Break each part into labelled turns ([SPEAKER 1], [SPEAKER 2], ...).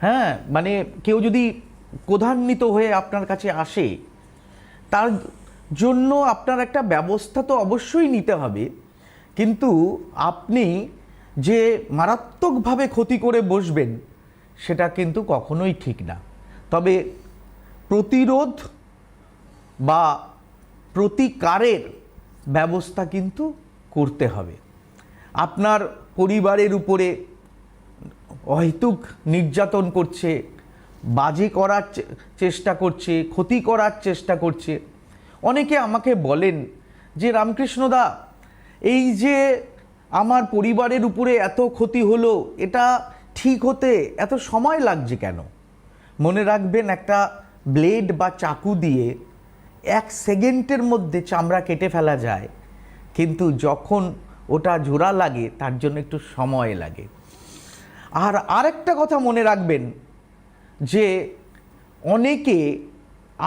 [SPEAKER 1] হ্যাঁ, মানে কেউ যদি ক্রোধান্বিত হয়ে আপনার কাছে আসে, তার জন্য আপনার একটা ব্যবস্থা তো অবশ্যই নিতে হবে, কিন্তু আপনি যে মারাত্মকভাবে ক্ষতি করে বসবেন সেটা কিন্তু কখনোই ঠিক না। তবে প্রতিরোধ বা প্রতিকারের ব্যবস্থা কিন্তু করতে হবে। আপনার পরিবারের উপরে অহেতুক নির্যাতন করছে, বাজে করার চেষ্টা করছে, ক্ষতি করার চেষ্টা করছে। অনেকে আমাকে বলেন যে রামকৃষ্ণদা, এই যে আমার পরিবারের উপরে এত ক্ষতি হলো, এটা ঠিক হতে এত সময় লাগছে কেন? মনে রাখবেন, একটা ব্লেড বা চাকু দিয়ে 1 সেকেন্ডের মধ্যে চামড়া কেটে ফেলা যায়, কিন্তু যখন ওটা জোড়া লাগে তার জন্য একটু সময় লাগে। আর আরেকটা কথা মনে রাখবেন যে অনেকে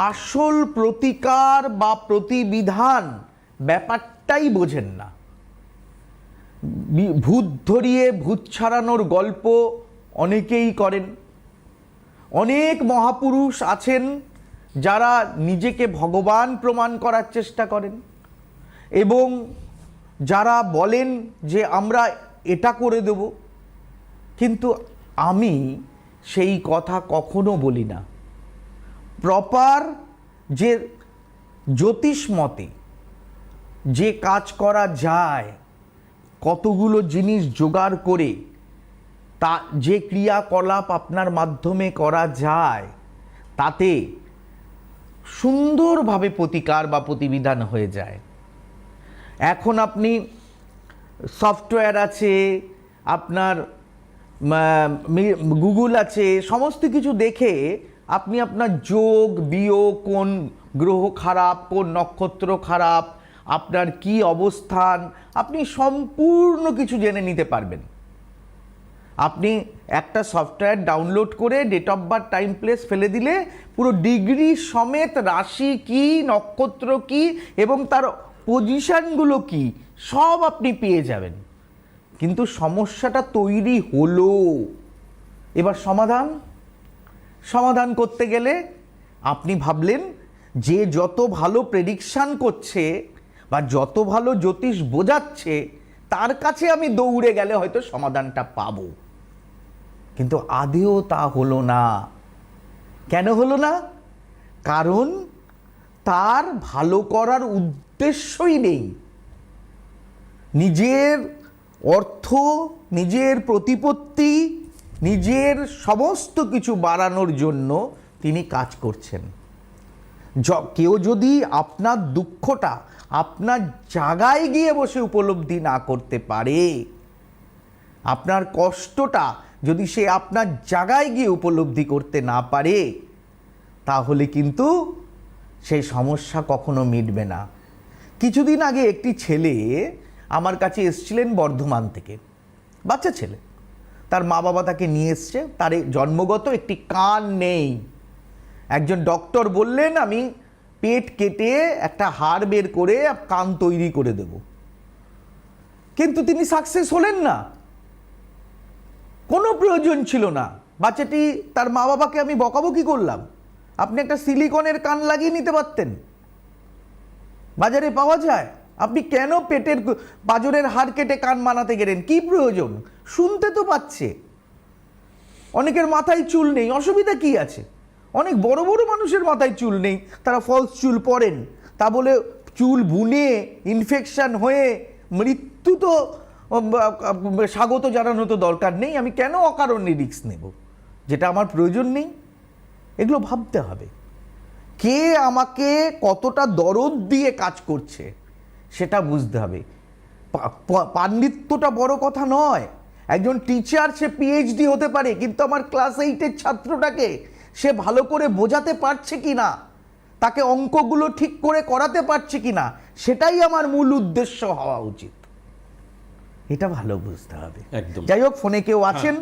[SPEAKER 1] আসল প্রতিকার বা প্রতিবিধান ব্যাপারটাই বোঝেন না। ভূত ধরিয়ে ভূত ছাড়ানোর গল্প অনেকেই করেন। অনেক মহাপুরুষ আছেন যারা নিজেকে ভগবান প্রমাণ করার চেষ্টা করেন এবং যারা বলেন যে আমরা এটা করে দেব, কিন্তু আমি সেই কথা কখনো বলি না। প্রপার যে জ্যোতিষ মতে যে কাজ করা যায়, কতগুলো জিনিস জোগাড় করে তা যে ক্রিয়াকলাপ আপনার মাধ্যমে করা যায়, তাতে সুন্দরভাবে প্রতিকার বা প্রতিবিধান হয়ে যায়। এখন আপনি সফটওয়্যার আছে, আপনার গুগল আছে, সমস্ত কিছু দেখে আপনি আপনার যোগ বিয়োগ, কোন গ্রহ খারাপ, কোন নক্ষত্র খারাপ, আপনার কি অবস্থান, আপনি সম্পূর্ণ কিছু জেনে নিতে পারবেন। আপনি একটা সফটওয়্যার ডাউনলোড করে date of birth, time, place ফেলে দিলে পুরো ডিগ্রি সমেত রাশি কি, নক্ষত্র কি এবং তার পজিশনগুলো কি সব আপনি পেয়ে যাবেন। কিন্তু সমস্যাটা তৈরি হলো, এবার সমাধান করতে গেলে আপনি ভাবলেন যে যত ভালো প্রেডিকশান করছে বা যত ভালো জ্যোতিষ বোঝাচ্ছে তার কাছে আমি দৌড়ে গেলে হয়তো সমাধানটা পাবো, কিন্তু আদেও তা হলো না। কেন হলো না? কারণ তার ভালো করার উদ্দেশ্যই নেই। নিজের অর্থ, নিজের প্রতিপত্তি, নিজের সমস্ত কিছু বাড়ানোর জন্য তিনি কাজ করছেন। কেউ যদি আপনার দুঃখটা আপনার জায়গায় গিয়ে বসে উপলব্ধি না করতে পারে, আপনার কষ্টটা যদি সে আপনার জায়গায় গিয়ে উপলব্ধি করতে না পারে, তাহলে কিন্তু সেই সমস্যা কখনো মিটবে না। কিছুদিন আগে একটি ছেলে আমার কাছে এসেছিলেন বর্ধমান থেকে, বাচ্চা ছেলে। তার মা বাবা তাকে নিয়ে এসছে, তার জন্মগত একটি কান নেই। একজন ডক্টর বললেন আমি পেট কেটে একটা হাড় বের করে কান তৈরি করে দেব, কিন্তু তিনি সাকসেস হলেন না। কোনো প্রয়োজন ছিল না। বাচ্চাটি, তার মা বাবাকে আমি বকাবকি করলাম, আপনি একটা সিলিকনের কান লাগিয়ে নিতে পারতেন, বাজারে পাওয়া যায়। আপনি কেন পেটের পাঁজরের হাড় কেটে কান বানাতে গেলেন? কি প্রয়োজন? শুনতে তো পাচ্ছে। অনেকের মাথায় চুল নেই, অসুবিধা কি আছে? অনেক বড় বড় মানুষের মাথায় চুল নেই, তারা ফলস চুল পরেন, তা বলে চুল বুনে ইনফেকশন হয়ে মৃত্যু তো স্বাগত জানানো তো দরকার নেই। আমি কেন অকারণে রিস্ক নেব যেটা আমার প্রয়োজন নেই? এগুলো ভাবতে হবে। কে আমাকে কতটা দরদ দিয়ে কাজ করছে সেটা বুঝতে হবে। পাণ্ডিত্যটা বড় কথা নয়। একজন টিচার সে পিএইচডি হতে পারে, কিন্তু আমার ক্লাস 8-এর ছাত্রটাকে সে ভালো করে বোঝাতে পারছে কি না, তাকে অঙ্কগুলো ঠিক করে করাতে পারছে কি না, সেটাই আমার মূল উদ্দেশ্য হওয়া উচিত। এটা ভালো বুঝতে হবে।
[SPEAKER 2] একদম।
[SPEAKER 1] যাই হোক, ফোনে কেউ আছেন?